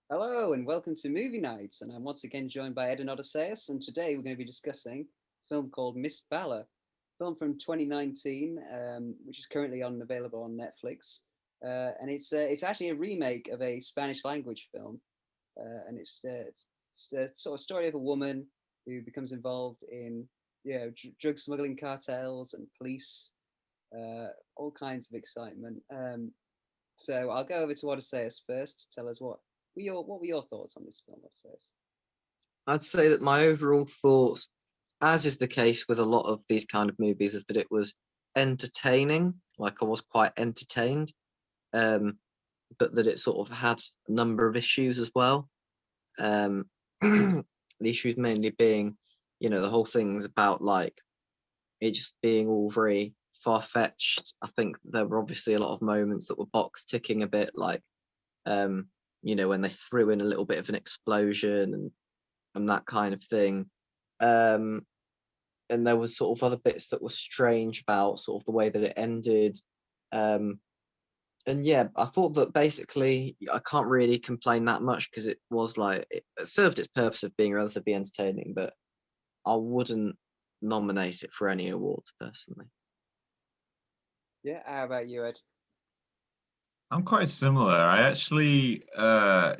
Hello and welcome to Movie Nights, and I'm once again joined by Ed and Odysseus, and today we're going to be discussing a film called Miss Bala, film from 2019, which is currently available on Netflix, and it's actually a remake of a Spanish language film, and it's the sort of story of a woman who becomes involved in drug smuggling cartels and police, all kinds of excitement. So I'll go over to Odysseus first to tell us what were your thoughts on this film, Odysseus? I'd say that my overall thoughts, as is the case with a lot of these kind of movies, is that it was entertaining. Like I was quite entertained, um, but that it sort of had a number of issues as well. Um, the issues mainly being, the whole thing's about like it just being all very far fetched. I think there were obviously a lot of moments that were box ticking a bit, like um, when they threw in a little bit of an explosion and that kind of thing. Um, and there was sort of other bits that were strange about sort of the way that it ended. Um, and yeah, I thought that basically I can't really complain that much because it was like it served its purpose of being relatively entertaining, but I wouldn't nominate it for any awards personally. Yeah, how about you, Ed? I'm quite similar. I actually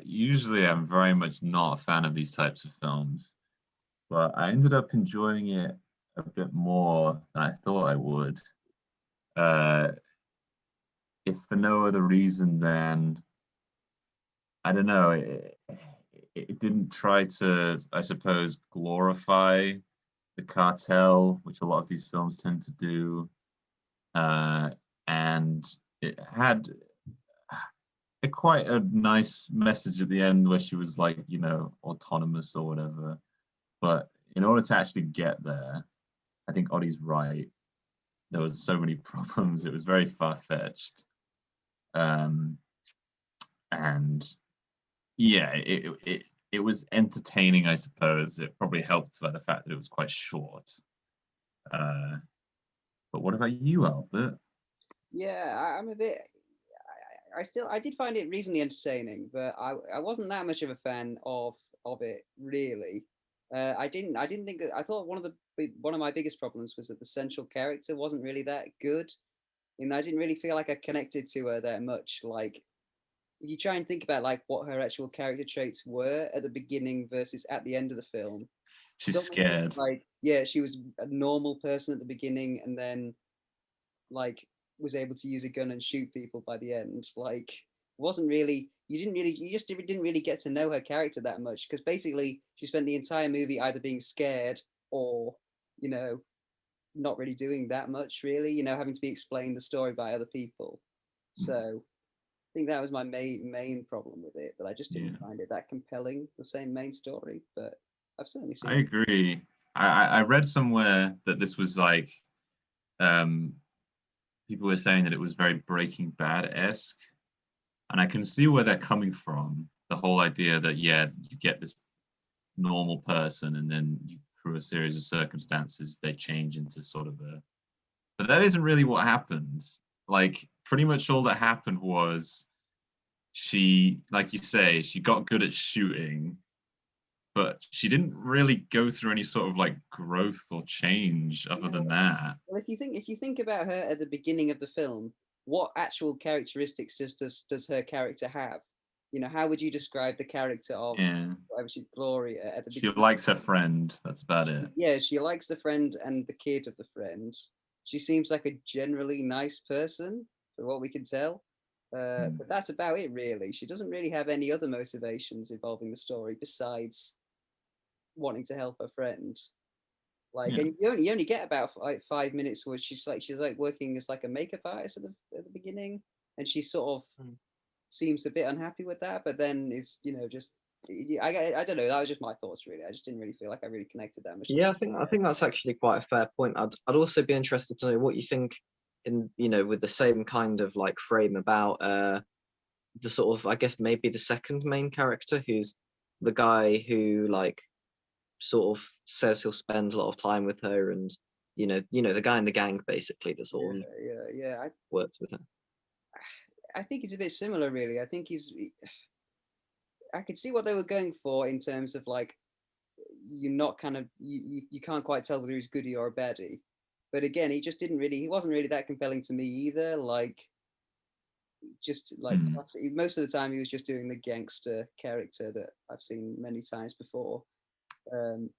usually I'm very much not a fan of these types of films, but I ended up enjoying it a bit more than I thought I would. Uh, if for no other reason than I don't know, it didn't try to, I suppose, glorify the cartel, which a lot of these films tend to do, uh, and it had quite a nice message at the end where she was like, autonomous or whatever. But in order to actually get there, I think Oddy's right. There was so many problems. It was very far fetched, um, and yeah, it was entertaining. I suppose it probably helped by the fact that it was quite short. Uh, but what about you, Albert? Yeah, I'm a bit. I did find it reasonably entertaining, but I wasn't that much of a fan of it really. I didn't think that. I thought one of my biggest problems was that the central character wasn't really that good. And I didn't really feel like I connected to her that much. Like if you try and think about like what her actual character traits were at the beginning versus at the end of the film, it's She's almost scared. like yeah, she was a normal person at the beginning, and then like was able to use a gun and shoot people by the end. Like wasn't really you just didn't really get to know her character that much because basically she spent the entire movie either being scared or you know not really doing that much really, having to be explained the story by other people. So I think that was my main problem with it, that I just didn't Yeah, find it that compelling, the same main story. But I've certainly I seen it. agree. I read somewhere that this was like um, people were saying that it was very Breaking Bad-esque, and I can see where they're coming from. The whole idea that yeah, you get this normal person, and then you, through a series of circumstances, they change into sort of a. But that isn't really what happened. Like pretty much all that happened was she, like you say, she got good at shooting, but she didn't really go through any sort of like growth or change other than No, that. well, if you think about her at the beginning of the film, what actual characteristics does her character have? How would you describe the character of Yeah, whatever she's Gloria at the she beginning? likes her friend. That's about it. Yeah, she likes the friend and the kid of the friend. She seems like a generally nice person, for what we can tell. Mm. But that's about it, really. She doesn't really have any other motivations involving the story besides wanting to help her friend. Like, Yeah, and you only get about like 5 minutes where she's like working as like a makeup artist at the beginning, and she sort of Mm. seems a bit unhappy with that, but then is just I don't know. That was just my thoughts really. I just didn't really feel like I really connected that much. Yeah, I think that's actually quite a fair point. I'd also be interested to know what you think in with the same kind of like frame about the sort of I guess maybe the second main character who's the guy who like sort of says he'll spend a lot of time with her and the guy in the gang basically that Yeah, sort of yeah. works with her. I think it's a bit similar, really. I think I could see what they were going for in terms of like you're not kind of you can't quite tell whether he's goody or a baddie. But again, he wasn't really that compelling to me either. Like just like Hmm. classic, most of the time he was just doing the gangster character that I've seen many times before. Um,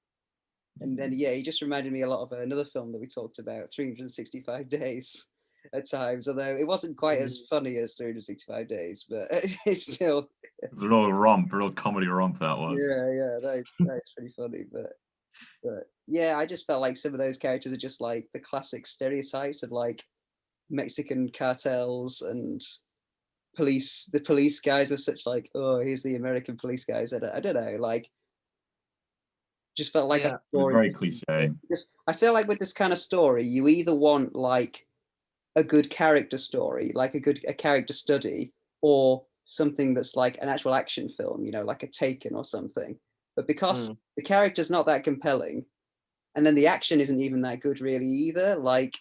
and then yeah, he just reminded me a lot of another film that we talked about, 365 Days at times, although it wasn't quite as funny as 365 Days, but it's still It's a real romp, a real comedy romp that was. yeah, that's pretty funny. But yeah, I just felt like some of those characters are just like the classic stereotypes of like Mexican cartels and the police guys are such like, oh, here's the American police guys. I don't know, like just felt like a Yeah. It was story. very cliche. Just, I feel like with this kind of story, you either want like a good character story, like a character study, or something that's like an actual action film, you know, like a Taken or something. But because the character's not that compelling, and then the action isn't even that good really either, like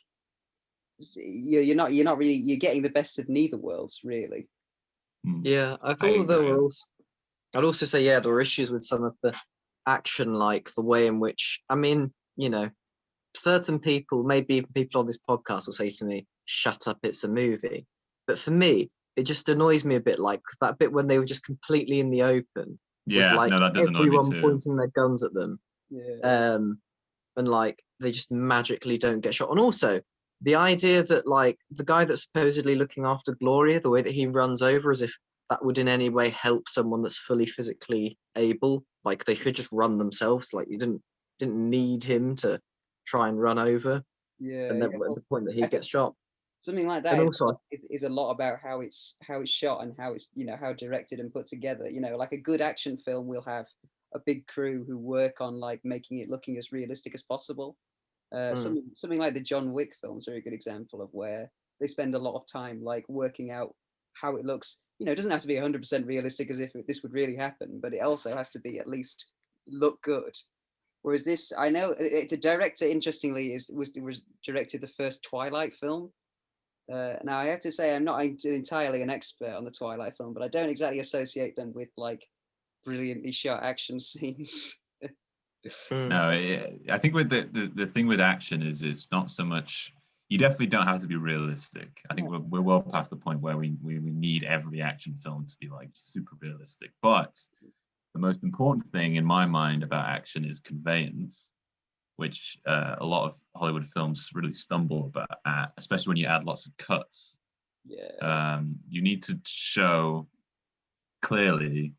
you're getting the best of neither worlds really. Yeah, I I thought there agree. were also, I'd also say, yeah, there were issues with some of the action, like the way in which, I mean, you know, certain people, maybe even people on this podcast will say to me, shut up, it's a movie. But for me, it just annoys me a bit, like that bit when they were just completely in the open with Yeah, like no, that does annoy me everyone too. pointing their guns at them. Yeah. And like they just magically don't get shot. And also the idea that like the guy that's supposedly looking after Gloria, the way that he runs over as if that would in any way help someone that's fully physically able, like they could just run themselves, like you didn't need him to try and run over, Yeah, and then yeah. at Well, the point that he I think gets shot. something like that And is also is a lot about how it's shot and how it's, you know, how directed and put together. You know, like a good action film will have a big crew who work on like making it looking as realistic as possible. Something like the John Wick films are a good example of where they spend a lot of time like working out how it looks. You know, it doesn't have to be 100% realistic as if this would really happen, but it also has to be at least look good. Whereas this, I know the director, interestingly, was directed the first Twilight film. Now I have to say I'm not entirely an expert on the Twilight film, but I don't exactly associate them with like brilliantly shot action scenes. No, I think with the thing with action is it's not so much. You definitely don't have to be realistic. I think we're well past the point where we need every action film to be like super realistic. But the most important thing in my mind about action is conveyance, which a lot of Hollywood films really stumble about at, especially when you add lots of cuts. Yeah. You need to show clearly,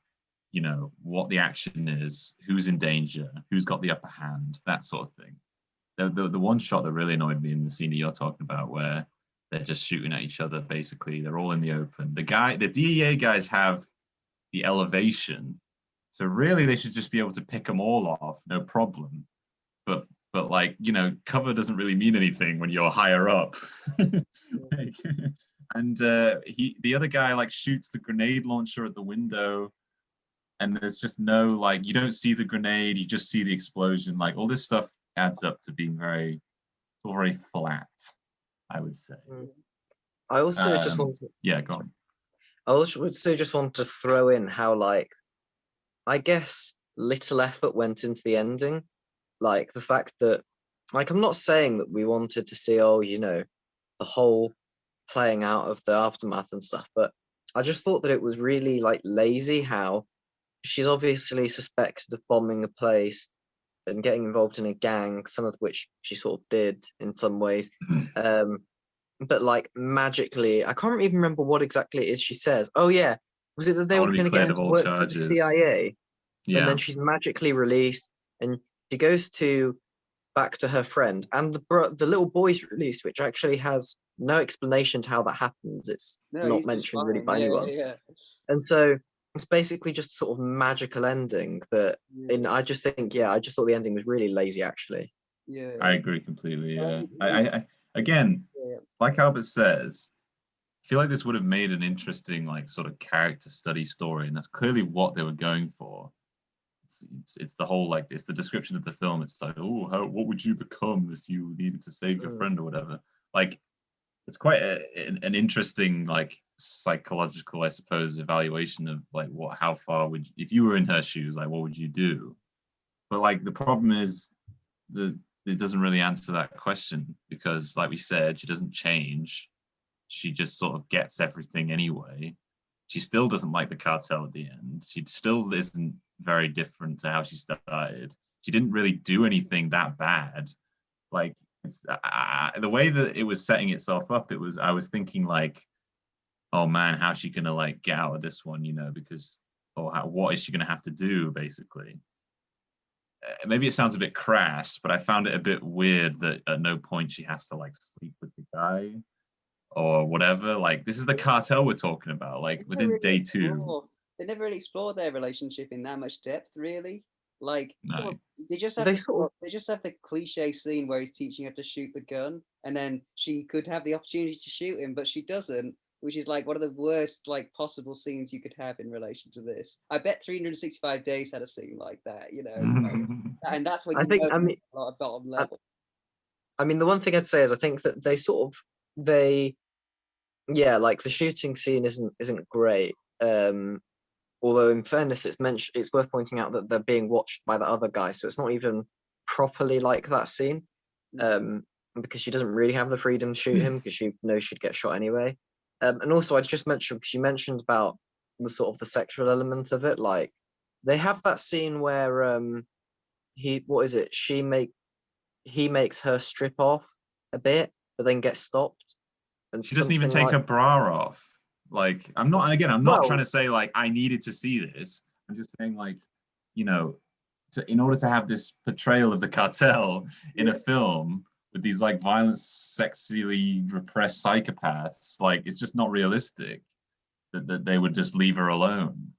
you know, what the action is, who's in danger, who's got the upper hand, that sort of thing. The one shot that really annoyed me in the scene that you're talking about, where they're just shooting at each other, basically, they're all in the open. The DEA guys have the elevation, so really they should just be able to pick them all off, no problem. But like, you know, cover doesn't really mean anything when you're higher up. Like, and the other guy like shoots the grenade launcher at the window, and there's just no like, you don't see the grenade, you just see the explosion. Like all this stuff adds up to being very flat, I would say. I also just want to Yeah, go on. I also just want to throw in how like I guess little effort went into the ending. Like the fact that, like, I'm not saying that we wanted to see, oh, you know, the whole playing out of the aftermath and stuff, but I just thought that it was really like lazy how she's obviously suspected of bombing a place and getting involved in a gang, some of which she sort of did in some ways. But like magically, I can't even remember what exactly it is she says. Oh yeah, was it that they I were want to going be to get cleared him of to all work for the charges. CIA? And Yeah. then she's magically released, and she goes back to her friend, and the little boy's released, which actually has no explanation to how that happens. It's No, not he's just mentioned really fine. by Yeah, anyone. yeah, And so it's basically just sort of magical ending that, yeah. and I just think, yeah, I just thought the ending was really lazy, actually. Yeah. I agree completely. Yeah. Well, I again, yeah. like Albert says, I feel like this would have made an interesting, like, sort of character study story, and that's clearly what they were going for. It's the whole like it's the description of the film. It's like, oh, what would you become if you needed to save your friend or whatever. Like, it's quite an interesting like psychological, I suppose, evaluation of like how far would if you were in her shoes, like what would you do? But like the problem is that it doesn't really answer that question because, like we said, she doesn't change. She just sort of gets everything anyway. She still doesn't like the cartel at the end. She still isn't very different to how she started. She didn't really do anything that bad. Like it's, the way that it was setting itself up, I was thinking like, oh man, how's she gonna like get out of this one, because what is she gonna have to do basically? Maybe it sounds a bit crass, but I found it a bit weird that at no point she has to like sleep with the guy or whatever. Like this is the cartel we're talking about. Like within day two. They never really explored their relationship in that much depth, really. Like No. they just have the cliche scene where he's teaching her to shoot the gun, and then she could have the opportunity to shoot him, but she doesn't, which is like one of the worst like possible scenes you could have in relation to this. I bet 365 Days had a scene like that, and that's what I think. I mean, a lot of bottom level. I mean, the one thing I'd say is I think that like the shooting scene isn't great. Although in fairness, it's worth pointing out that they're being watched by the other guy, so it's not even properly like that scene. Because she doesn't really have the freedom to shoot him because she knows she'd get shot anyway. And also, I'd just mention because you mentioned about the sort of the sexual element of it. Like they have that scene where he makes her strip off a bit, but then gets stopped. And she doesn't even take her bra off. Like I'm not trying to say like I needed to see this. I'm just saying like, in order to have this portrayal of the cartel in a film with these like violent, sexually repressed psychopaths, like it's just not realistic that they would just leave her alone.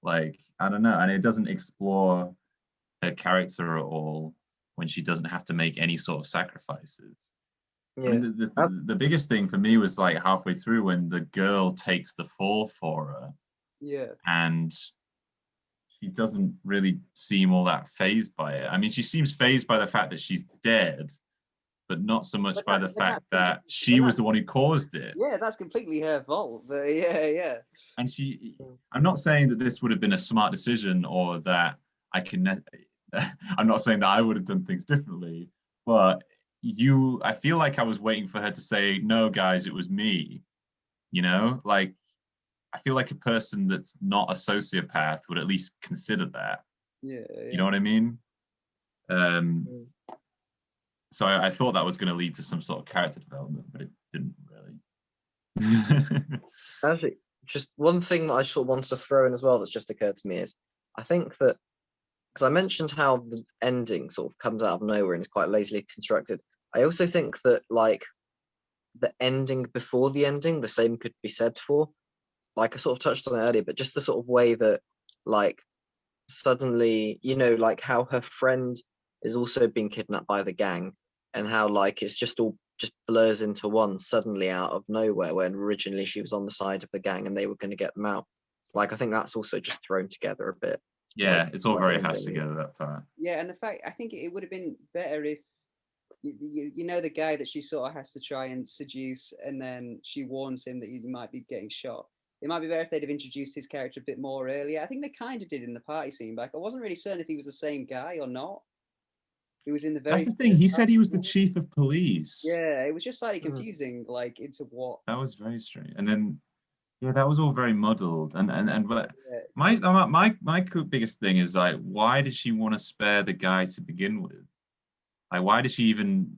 Like I don't know, and it doesn't explore her character at all when she doesn't have to make any sort of sacrifices. Yeah. I mean, the biggest thing for me was like halfway through when the girl takes the fall for her. Yeah. And she doesn't really seem all that fazed by it. I mean, she seems fazed by the fact that she's dead, but not so much by the fact that she was the one who caused it. Yeah, that's completely her fault. But yeah. And I'm not saying that this would have been a smart decision or that I'm not saying that I would have done things differently, but I feel like I was waiting for her to say, no, guys, it was me. Like I feel like a person that's not a sociopath would at least consider that. Yeah. You know what I mean? So I thought that was going to lead to some sort of character development, but it didn't really. Actually, just one thing that I sort of wanted to throw in as well that's just occurred to me is I think that because I mentioned how the ending sort of comes out of nowhere and is quite lazily constructed. I also think that like the ending before the ending, the same could be said for. Like I sort of touched on it earlier, but just the sort of way that like suddenly, like how her friend is also being kidnapped by the gang and how like it's just all just blurs into one suddenly out of nowhere when originally she was on the side of the gang and they were going to get them out. Like I think that's also just thrown together a bit. Yeah, it's all very hashed together, that part. Yeah, and the fact, I think it would have been better if, the guy that she sort of has to try and seduce, and then she warns him that he might be getting shot. It might be better if they'd have introduced his character a bit more earlier. I think they kind of did in the party scene, but I wasn't really certain if he was the same guy or not. He was in the very... That's the thing, he said he was the chief of police. Yeah, it was just slightly confusing, like, into what... That was very strange. And then... Yeah, that was all very muddled, and but my biggest thing is like, why did she want to spare the guy to begin with? Like, why did she even,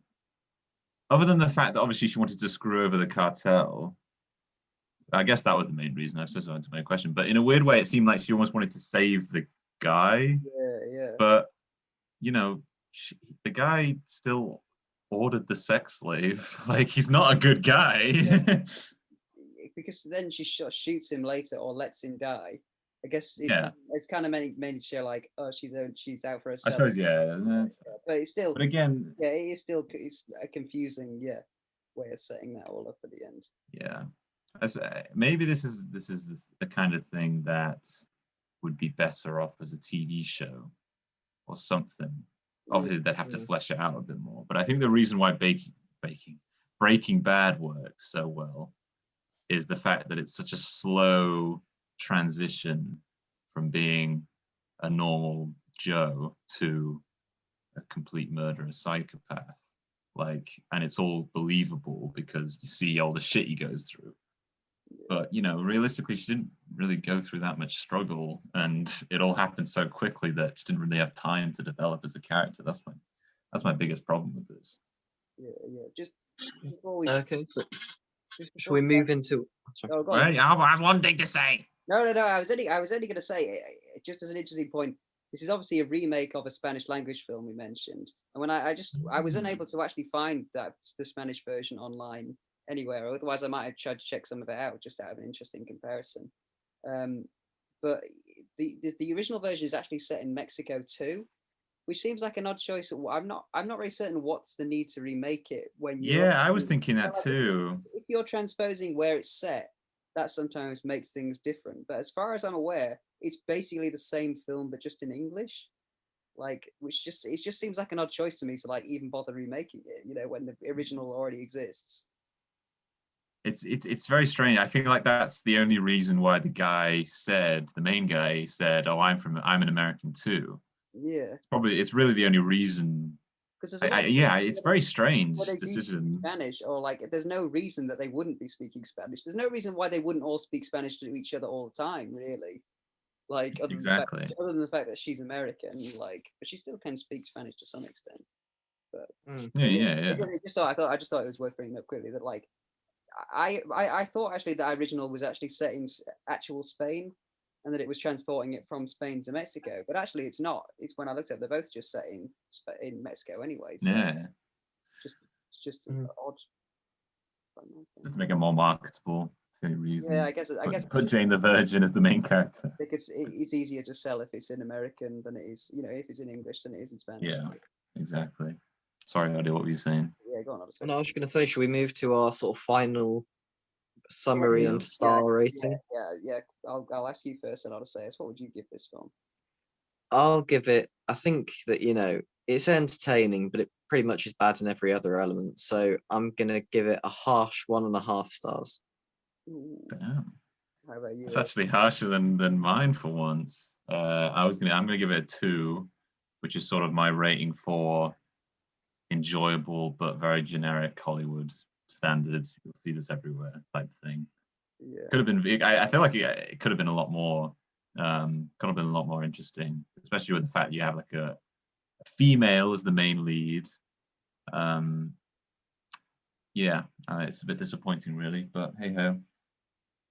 other than the fact that obviously she wanted to screw over the cartel? I guess that was the main reason. I just answered my question, but in a weird way, it seemed like she almost wanted to save the guy. Yeah. But the guy still ordered the sex slave. Like, he's not a good guy. Yeah. Because then she shoots him later or lets him die. I guess it's kind of made to show like, oh, she's out for herself. I suppose, yeah. But it's still. But again, it's a confusing way of setting that all up at the end. Yeah, maybe this is the kind of thing that would be better off as a TV show or something. Obviously, they'd have to flesh it out a bit more. But I think the reason why Breaking Bad works so well is the fact that it's such a slow transition from being a normal Joe to a complete murderous psychopath. Like, and it's all believable because you see all the shit he goes through. But realistically, she didn't really go through that much struggle, and it all happened so quickly that she didn't really have time to develop as a character. That's my biggest problem with this. Yeah. Just before we, Okay, so just should before we we move into? Sorry. oh, go on. Well, I have one thing to say. No. I was only going to say, just as an interesting point, this is obviously a remake of a Spanish language film we mentioned, and when I was unable to actually find the Spanish version online anywhere. Otherwise, I might have tried to check some of it out just to have an interesting comparison. Um, but the original version is actually set in Mexico too, which seems like an odd choice. I'm not really certain what's the need to remake it when you're. Yeah, I was thinking that too. If you're transposing where it's set, that sometimes makes things different. But as far as I'm aware, it's basically the same film but just in English. Like, it just seems like an odd choice to me to like even bother remaking it. When the original already exists. It's very strange. I feel like that's the only reason why the main guy said, "Oh, I'm an American too." Yeah. It's really the only reason. Because It's very strange they do speak decision. Spanish, or like, there's no reason that they wouldn't be speaking Spanish. There's no reason why they wouldn't all speak Spanish to each other all the time, really. Like, Exactly. other than the fact that she's American, like, but she still can speak Spanish to some extent. But Yeah. I just thought it was worth bringing up quickly that, like, I thought actually that original was actually set in actual Spain, and that it was transporting it from Spain to Mexico. But actually, it's not. It's when I looked at it, they're both just set in Mexico anyway. So Yeah. it's just odd. Just make it more marketable. That's the only reason. Yeah, I guess Put Jane the Virgin as the main character. because it's easier to sell if it's in American than it is, if it's in English than it is in Spanish. Yeah, exactly. Sorry, Ody, what were you saying? Yeah, go on, Odyssey. And I was going to say, should we move to our sort of final summary and star rating? Yeah. I'll ask you first, and Odyssey. What would you give this film? I'll give it. I think that it's entertaining, but it pretty much is bad in every other element. So I'm gonna give it a harsh 1.5 stars. Damn. How about you? It's actually harsher than mine for once. I'm gonna give it a 2, which is sort of my rating for enjoyable but very generic Hollywood standards. You'll see this everywhere type thing. Yeah. Could have been. I feel like it could have been a lot more. Could have been a lot more interesting, especially with the fact you have like a female as the main lead. It's a bit disappointing, really, but hey ho.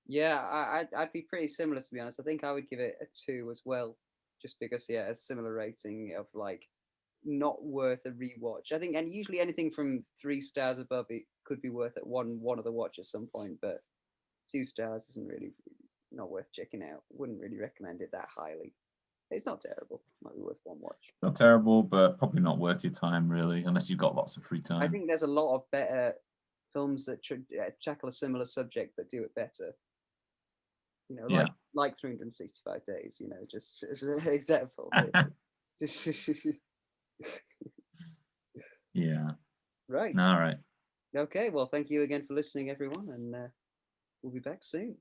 Yeah, I'd be pretty similar, to be honest. I think I would give it a 2 as well, just because a similar rating of like not worth a rewatch. I think, and usually anything from 3 stars above it could be worth it one of the watch at some point, but 2 stars isn't really not worth checking out. Wouldn't really recommend it that highly. It's not terrible. Might be worth one watch. Not terrible, but probably not worth your time, really, unless you've got lots of free time. I think there's a lot of better films that tackle a similar subject but do it better. Like 365 Days. Just as an example. Yeah. Right. All right. Okay. Well, thank you again for listening, everyone, and we'll be back soon.